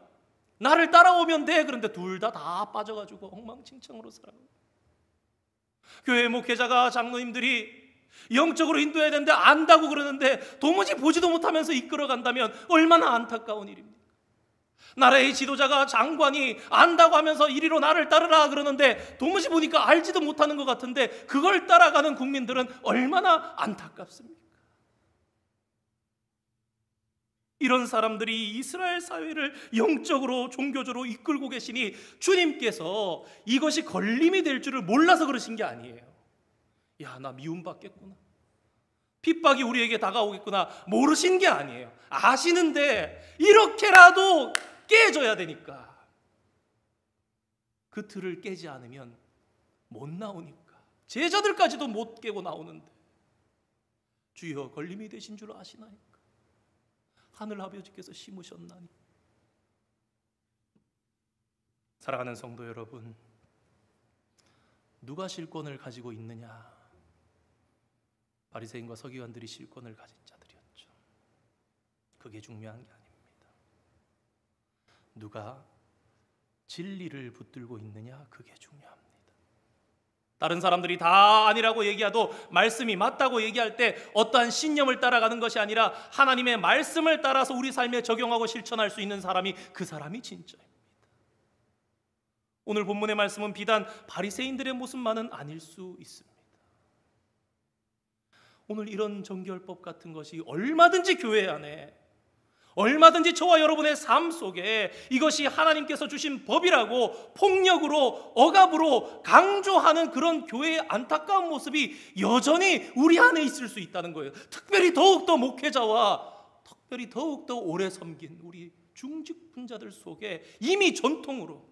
나를 따라오면 돼. 그런데 둘 다 빠져가지고 엉망진창으로 살아가고, 교회 목회자가, 장로님들이 영적으로 인도해야 되는데 안다고 그러는데 도무지 보지도 못하면서 이끌어간다면 얼마나 안타까운 일입니까? 나라의 지도자가, 장관이 안다고 하면서 이리로 나를 따르라 그러는데 도무지 보니까 알지도 못하는 것 같은데 그걸 따라가는 국민들은 얼마나 안타깝습니까? 이런 사람들이 이스라엘 사회를 영적으로, 종교적으로 이끌고 계시니 주님께서 이것이 걸림이 될 줄을 몰라서 그러신 게 아니에요. 야, 나 미움받겠구나, 핍박이 우리에게 다가오겠구나, 모르신 게 아니에요. 아시는데 이렇게라도 깨져야 되니까, 그 틀을 깨지 않으면 못 나오니까 제자들까지도 못 깨고 나오는데, 주여 걸림이 되신 줄 아시나이까? 하늘 아버지께서 심으셨나니. 사랑하는 성도 여러분, 누가 실권을 가지고 있느냐? 바리새인과 서기관들이 실권을 가진 자들이었죠. 그게 중요한 게 아닙니다. 누가 진리를 붙들고 있느냐, 그게 중요합니다. 다른 사람들이 다 아니라고 얘기해도 말씀이 맞다고 얘기할 때 어떠한 신념을 따라가는 것이 아니라 하나님의 말씀을 따라서 우리 삶에 적용하고 실천할 수 있는 사람이, 그 사람이 진짜입니다. 오늘 본문의 말씀은 비단 바리새인들의 모습만은 아닐 수 있습니다. 오늘 이런 정결법 같은 것이 얼마든지 교회 안에, 얼마든지 저와 여러분의 삶 속에 이것이 하나님께서 주신 법이라고 폭력으로, 억압으로 강조하는 그런 교회의 안타까운 모습이 여전히 우리 안에 있을 수 있다는 거예요. 특별히 더욱더 목회자와 특별히 더욱더 오래 섬긴 우리 중직분자들 속에 이미 전통으로,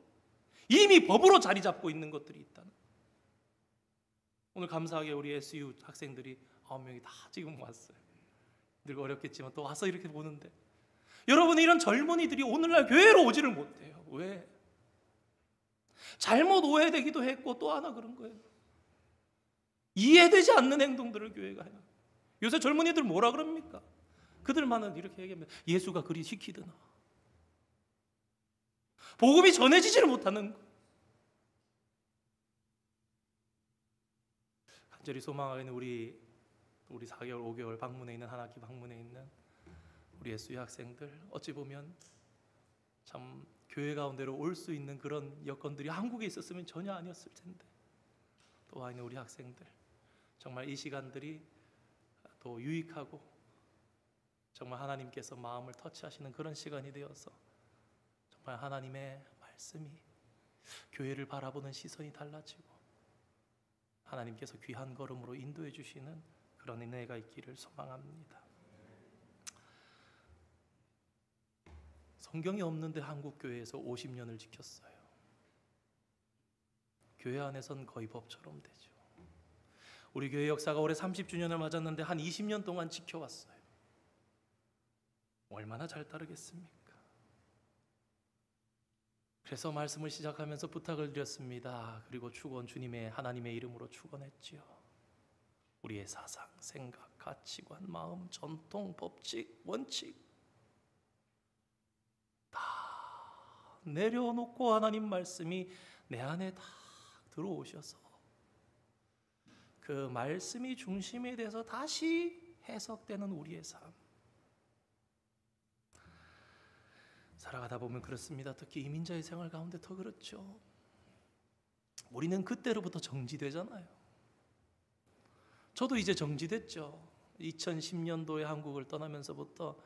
이미 법으로 자리 잡고 있는 것들이 있다는 거예요. 오늘 감사하게 우리 SU 학생들이 9명이 다 지금 왔어요. 늘 어렵겠지만 또 와서 이렇게 보는데, 여러분, 이런 젊은이들이 오늘날 교회로 오지를 못해요. 왜? 잘못 오해되기도 했고, 또 하나 그런 거예요. 이해되지 않는 행동들을 교회가 해요. 요새 젊은이들 뭐라 그럽니까? 그들만은 이렇게 얘기합니다. 예수가 그리 시키드나. 복음이 전해지지를 못하는 거. 간절히 소망하는 우리 4개월, 5개월 방문해 있는, 한 학기 방문해 있는 우리 SU 학생들, 어찌 보면 참 교회 가운데로 올 수 있는 그런 여건들이 한국에 있었으면 전혀 아니었을 텐데, 또 와 있는 우리 학생들, 정말 이 시간들이 또 유익하고 정말 하나님께서 마음을 터치하시는 그런 시간이 되어서 정말 하나님의 말씀이, 교회를 바라보는 시선이 달라지고 하나님께서 귀한 걸음으로 인도해 주시는 그런 은혜가 있기를 소망합니다. 성경이 없는데 한국 교회에서 50년을 지켰어요. 교회 안에선 거의 법처럼 되죠. 우리 교회 역사가 올해 30주년을 맞았는데 한 20년 동안 지켜왔어요. 얼마나 잘 따르겠습니까? 그래서 말씀을 시작하면서 부탁을 드렸습니다. 그리고 축원, 주님의, 하나님의 이름으로 축원했지요. 우리의 사상, 생각, 가치관, 마음, 전통, 법칙, 원칙 다 내려놓고 하나님 말씀이 내 안에 다 들어오셔서 그 말씀이 중심에 대해서 다시 해석되는 우리의 삶, 살아가다 보면 그렇습니다. 특히 이민자의 생활 가운데 더 그렇죠. 우리는 그때로부터 정지되잖아요. 저도 이제 정지됐죠. 2010년도에 한국을 떠나면서부터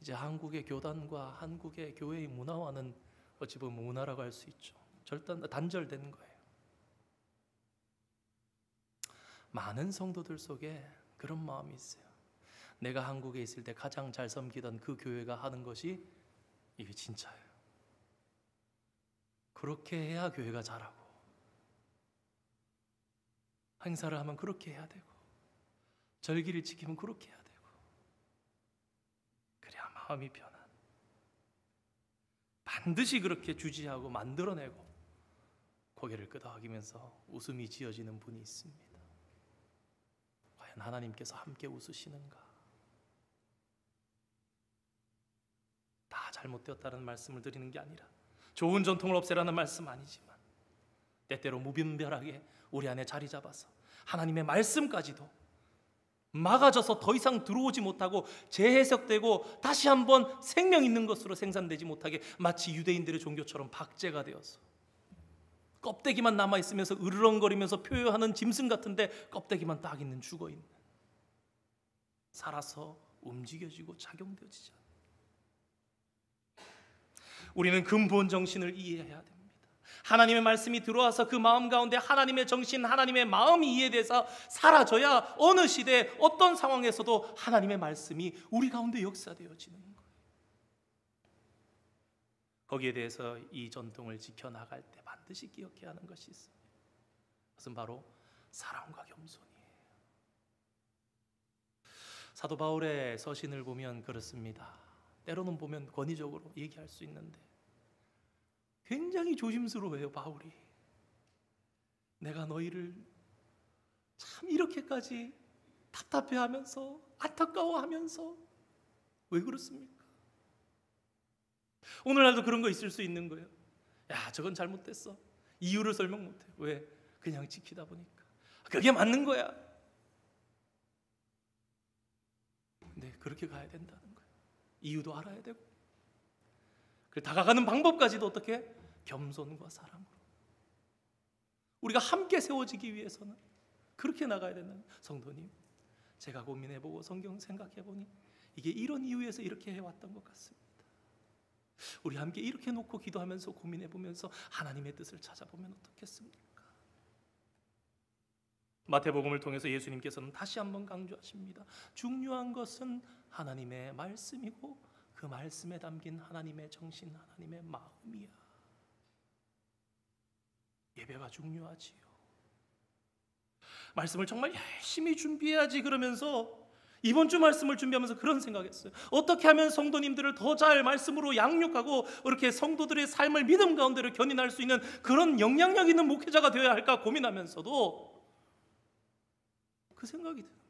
이제 한국의 교단과 한국의 교회의 문화와는 어찌 보면 문화라고 할 수 있죠. 단절된 거예요. 많은 성도들 속에 그런 마음이 있어요. 내가 한국에 있을 때 가장 잘 섬기던 그 교회가 하는 것이 이게 진짜예요. 그렇게 해야 교회가 자라고. 행사를 하면 그렇게 해야 되고, 절기를 지키면 그렇게 해야 되고, 그래야 마음이 변한, 반드시 그렇게 주지하고 만들어내고 고개를 끄덕이면서 웃음이 지어지는 분이 있습니다. 과연 하나님께서 함께 웃으시는가? 다 잘못되었다는 말씀을 드리는 게 아니라, 좋은 전통을 없애라는 말씀 아니지만, 때때로 무분별하게 우리 안에 자리 잡아서 하나님의 말씀까지도 막아져서 더 이상 들어오지 못하고 재해석되고 다시 한번 생명 있는 것으로 생산되지 못하게, 마치 유대인들의 종교처럼 박제가 되어서 껍데기만 남아있으면서 으르렁거리면서 표효하는 짐승 같은데 껍데기만 딱 있는, 죽어있는, 살아서 움직여지고 작용되어지지 않는, 우리는 근본 정신을 이해해야 됩니다. 하나님의 말씀이 들어와서 그 마음 가운데 하나님의 정신, 하나님의 마음이 이해돼서 사라져야 어느 시대 어떤 상황에서도 하나님의 말씀이 우리 가운데 역사되어지는 거예요. 거기에 대해서 이 전통을 지켜나갈 때 반드시 기억해야 하는 것이 있습니다. 그것은 바로 사랑과 겸손이에요. 사도 바울의 서신을 보면 그렇습니다. 때로는 보면 권위적으로 얘기할 수 있는데 굉장히 조심스러워해요. 바울이, 내가 너희를 참 이렇게까지 답답해하면서 안타까워하면서 왜 그렇습니까? 오늘날도 그런 거 있을 수 있는 거예요. 야, 저건 잘못됐어. 이유를 설명 못해. 왜? 그냥 지키다 보니까. 그게 맞는 거야. 근데 그렇게 가야 된다는 거예요. 이유도 알아야 되고, 그 다가가는 방법까지도 어떻게? 겸손과 사랑으로. 우리가 함께 세워지기 위해서는 그렇게 나가야 된다는 거예요. 성도님, 제가 고민해보고 성경 생각해보니 이게 이런 이유에서 이렇게 해왔던 것 같습니다. 우리 함께 이렇게 놓고 기도하면서 고민해보면서 하나님의 뜻을 찾아보면 어떻겠습니까? 마태복음을 통해서 예수님께서는 다시 한번 강조하십니다. 중요한 것은 하나님의 말씀이고 그 말씀에 담긴 하나님의 정신, 하나님의 마음이야. 예배가 중요하지요. 말씀을 정말 열심히 준비해야지 그러면서 이번 주 말씀을 준비하면서 그런 생각했어요. 어떻게 하면 성도님들을 더 잘 말씀으로 양육하고 이렇게 성도들의 삶을 믿음 가운데로 견인할 수 있는 그런 영향력 있는 목회자가 되어야 할까 고민하면서도 그 생각이 드는 거예요.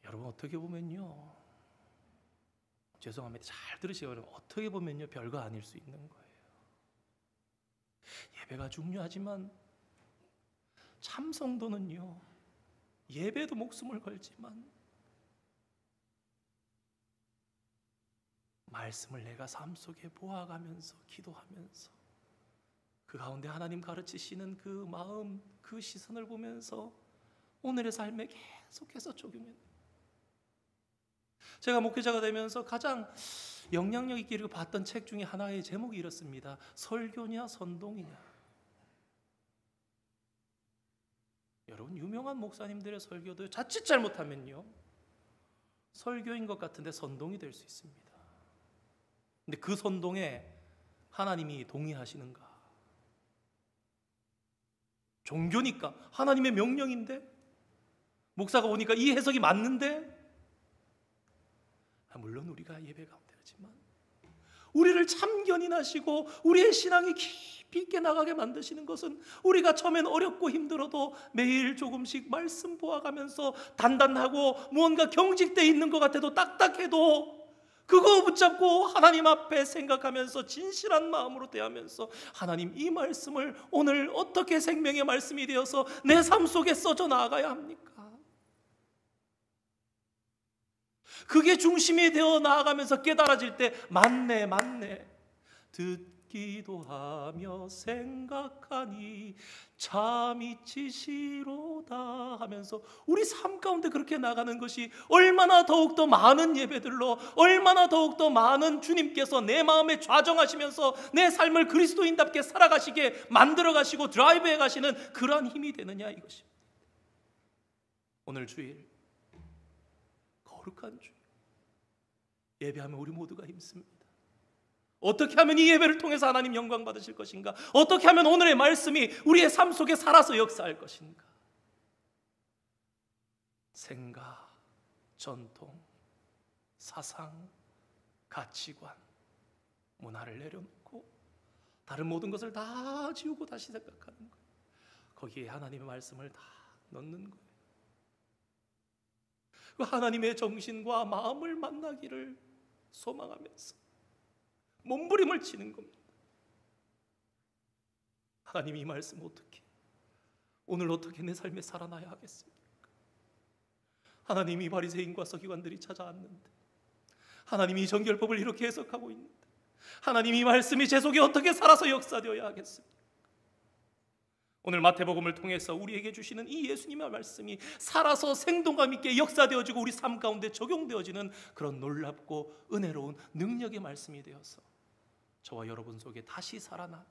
여러분, 어떻게 보면요, 죄송합니다. 잘 들으시기 바랍니다. 어떻게 보면요, 별거 아닐 수 있는 거예요. 예배가 중요하지만 참 성도는요, 예배도 목숨을 걸지만 말씀을 내가 삶 속에 보아가면서 기도하면서 그 가운데 하나님 가르치시는 그 마음, 그 시선을 보면서 오늘의 삶에 계속해서 적용해요. 제가 목회자가 되면서 가장 영향력 있게 봤던 책 중에 하나의 제목이 이렇습니다. 설교냐 선동이냐. 여러분, 유명한 목사님들의 설교도 자칫 잘못하면요, 설교인 것 같은데 선동이 될 수 있습니다. 근데 그 선동에 하나님이 동의하시는가? 종교니까, 하나님의 명령인데, 목사가 보니까 이 해석이 맞는데, 물론 우리가 예배 가운데 하지만 우리를 참 견인하시고 우리의 신앙이 깊이 있게 나가게 만드시는 것은 우리가 처음엔 어렵고 힘들어도 매일 조금씩 말씀 보아가면서 단단하고 무언가 경직되어 있는 것 같아도 딱딱해도 그거 붙잡고 하나님 앞에 생각하면서 진실한 마음으로 대하면서 하나님, 이 말씀을 오늘 어떻게 생명의 말씀이 되어서 내 삶 속에 써져 나아가야 합니까? 그게 중심이 되어 나아가면서 깨달아질 때 맞네 듣기도 하며 생각하니 참이 지시로다 하면서 우리 삶 가운데 그렇게 나가는 것이 얼마나 더욱더 많은 예배들로, 얼마나 더욱더 많은 주님께서 내 마음에 좌정하시면서 내 삶을 그리스도인답게 살아가시게 만들어 가시고 드라이브해 가시는 그러한 힘이 되느냐, 이것입니다. 오늘 주일 거룩한 주, 예배하면 우리 모두가 힘씁니다. 어떻게 하면 이 예배를 통해서 하나님 영광 받으실 것인가? 어떻게 하면 오늘의 말씀이 우리의 삶 속에 살아서 역사할 것인가? 생각, 전통, 사상, 가치관, 문화를 내려놓고 다른 모든 것을 다 지우고 다시 생각하는 거예요. 거기에 하나님의 말씀을 다 넣는 거예요. 그 하나님의 정신과 마음을 만나기를 소망하면서 몸부림을 치는 겁니다. 하나님, 이 말씀 어떻게, 오늘 어떻게 내 삶에 살아나야 하겠습니까? 하나님, 이 바리새인과 서기관들이 찾아왔는데, 하나님, 이 정결법을 이렇게 해석하고 있는데, 하나님, 이 말씀이 제 속에 어떻게 살아서 역사되어야 하겠습니까? 오늘 마태복음을 통해서 우리에게 주시는 이 예수님의 말씀이 살아서 생동감 있게 역사되어지고 우리 삶 가운데 적용되어지는 그런 놀랍고 은혜로운 능력의 말씀이 되어서 저와 여러분 속에 다시 살아나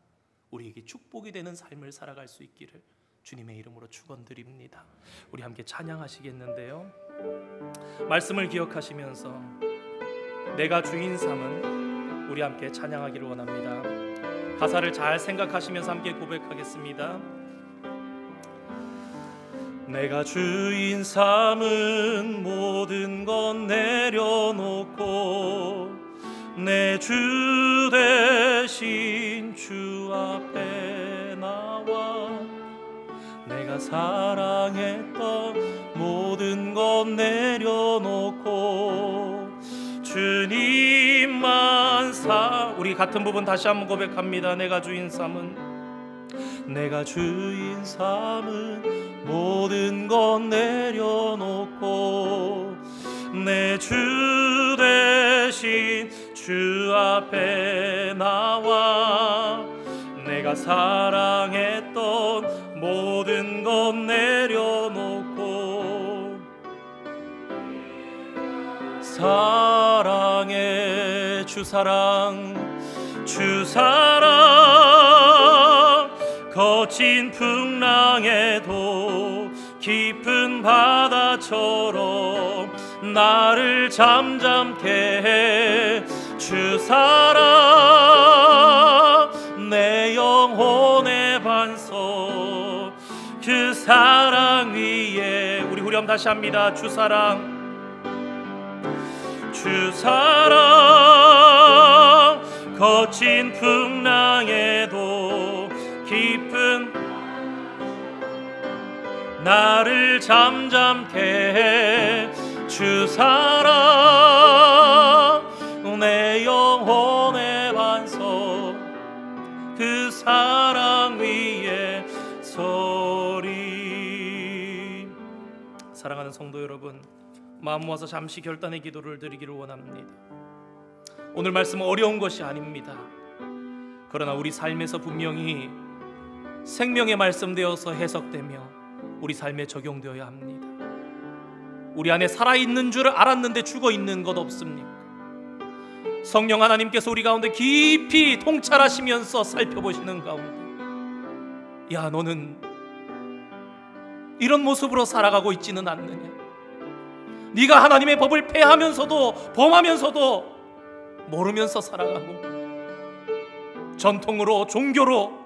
우리에게 축복이 되는 삶을 살아갈 수 있기를 주님의 이름으로 축원드립니다. 우리 함께 찬양하시겠는데요, 말씀을 기억하시면서 내가 주인 삼은 우리 함께 찬양하기를 원합니다. 가사를 잘 생각하시면서 함께 고백하겠습니다. 내가 주인 삼은 모든 건 내려놓고 내 주 대신 주 앞에 나와 내가 사랑했던 모든 건 내려놓고 주님만 우리 같은 부분 다시 한번 고백합니다. 내가 주인 삼은, 내가 주인 삼은 모든 건 내려놓고 내 주 대신 주 앞에 나와 내가 사랑했던 모든 건 내려놓고 사랑해 주 사랑 거친 풍랑에도 깊은 바다처럼 나를 잠잠케 해 주 사랑 내 영혼의 반석 그 사랑 위에 우리 후렴 다시 합니다. 주 사랑 거친 풍랑에도 깊은 나를 잠잠케 해 주 사랑 내 영혼의 반석 그 사랑 위에 서리. 사랑하는 성도 여러분, 마음 모아서 잠시 결단의 기도를 드리기를 원합니다. 오늘 말씀은 어려운 것이 아닙니다. 그러나 우리 삶에서 분명히 생명의 말씀 되어서 해석되며 우리 삶에 적용되어야 합니다. 우리 안에 살아있는 줄 알았는데 죽어있는 것 없습니까? 성령 하나님께서 우리 가운데 깊이 통찰하시면서 살펴보시는 가운데, 야, 너는 이런 모습으로 살아가고 있지는 않느냐? 네가 하나님의 법을 폐하면서도 범하면서도 모르면서 살아가고 전통으로 종교로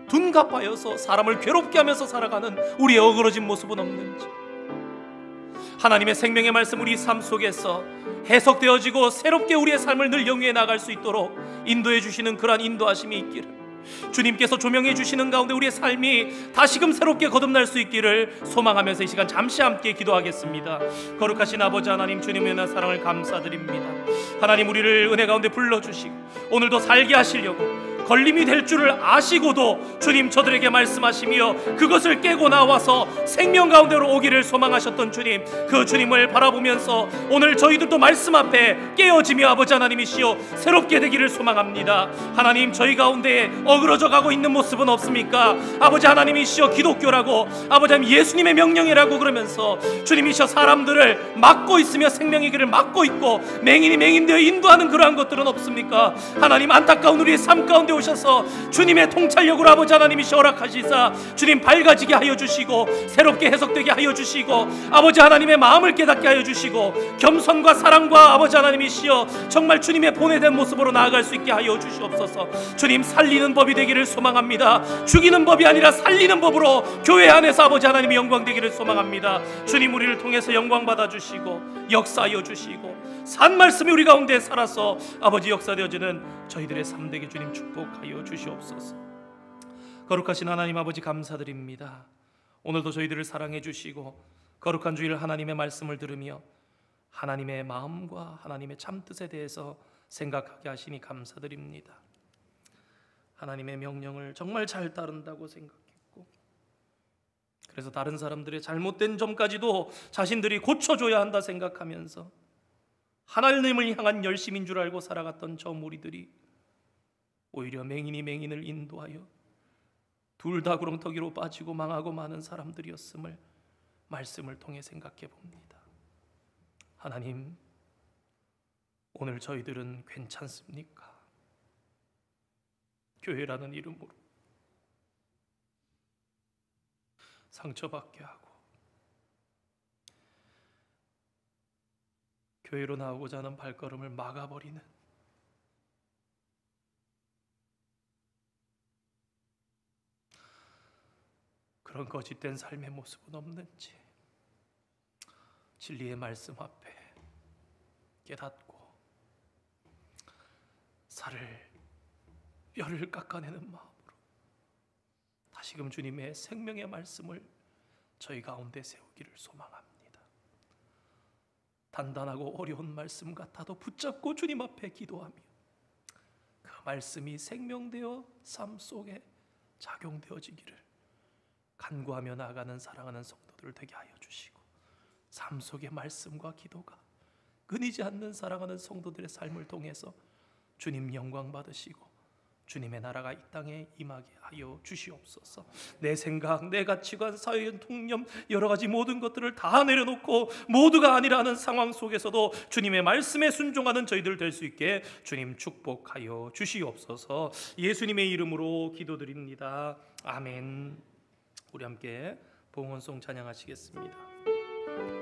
둔갑하여서 사람을 괴롭게 하면서 살아가는 우리의 어그러진 모습은 없는지, 하나님의 생명의 말씀 우리 삶 속에서 해석되어지고 새롭게 우리의 삶을 늘 영위해 나갈 수 있도록 인도해 주시는 그러한 인도하심이 있기를, 주님께서 조명해 주시는 가운데 우리의 삶이 다시금 새롭게 거듭날 수 있기를 소망하면서 이 시간 잠시 함께 기도하겠습니다. 거룩하신 아버지 하나님, 주님의 은혜 사랑을 감사드립니다. 하나님, 우리를 은혜 가운데 불러주시고 오늘도 살게 하시려고 걸림이 될 줄을 아시고도 주님 저들에게 말씀하시며 그것을 깨고 나와서 생명 가운데로 오기를 소망하셨던 주님, 그 주님을 바라보면서 오늘 저희들도 말씀 앞에 깨어지며 아버지 하나님이시여 새롭게 되기를 소망합니다. 하나님, 저희 가운데 어그러져 가고 있는 모습은 없습니까? 아버지 하나님이시여 기독교라고, 아버지 하나님 예수님의 명령이라고 그러면서 주님이시여 사람들을 막고 있으며 생명의 길을 막고 있고 맹인이 맹인되어 인도하는 그러한 것들은 없습니까? 하나님, 안타까운 우리의 삶 가운데 가운데 오셔서 주님의 통찰력으로 아버지 하나님이 허락하시사 주님 밝아지게 하여 주시고 새롭게 해석되게 하여 주시고 아버지 하나님의 마음을 깨닫게 하여 주시고 겸손과 사랑과 아버지 하나님이시여 정말 주님의 본회된 모습으로 나아갈 수 있게 하여 주시옵소서. 주님 살리는 법이 되기를 소망합니다. 죽이는 법이 아니라 살리는 법으로 교회 안에서 아버지 하나님의 영광 되기를 소망합니다. 주님 우리를 통해서 영광 받아 주시고 역사하여 주시고 산 말씀이 우리 가운데 살아서 아버지 역사되어지는 저희들의 삶 되게 주님 축복하여 주시옵소서. 거룩하신 하나님 아버지 감사드립니다. 오늘도 저희들을 사랑해 주시고 거룩한 주일 하나님의 말씀을 들으며 하나님의 마음과 하나님의 참뜻에 대해서 생각하게 하시니 감사드립니다. 하나님의 명령을 정말 잘 따른다고 생각했고 그래서 다른 사람들의 잘못된 점까지도 자신들이 고쳐줘야 한다 생각하면서 하나님을 향한 열심인 줄 알고 살아갔던 저 무리들이 오히려 맹인이 맹인을 인도하여 둘 다 구렁텅이로 빠지고 망하고 마는 사람들이었음을 말씀을 통해 생각해 봅니다. 하나님, 오늘 저희들은 괜찮습니까? 교회라는 이름으로 상처받게 하고 교회로 나오고자 하는 발걸음을 막아버리는 그런 거짓된 삶의 모습은 없는지 진리의 말씀 앞에 깨닫고 살을 뼈를 깎아내는 마음으로 다시금 주님의 생명의 말씀을 저희 가운데 세우기를 소망합니다. 단단하고 어려운 말씀 같아도 붙잡고 주님 앞에 기도하며 그 말씀이 생명되어 삶 속에 작용되어지기를 간구하며 나아가는 사랑하는 성도들 되게 하여 주시고 삶 속의 말씀과 기도가 끊이지 않는 사랑하는 성도들의 삶을 통해서 주님 영광 받으시고 주님의 나라가 이 땅에 임하게 하여 주시옵소서. 내 생각, 내 가치관, 사회의 통념 여러 가지 모든 것들을 다 내려놓고 모두가 아니라는 상황 속에서도 주님의 말씀에 순종하는 저희들 될 수 있게 주님 축복하여 주시옵소서. 예수님의 이름으로 기도드립니다. 아멘. 우리 함께 봉헌송 찬양하시겠습니다.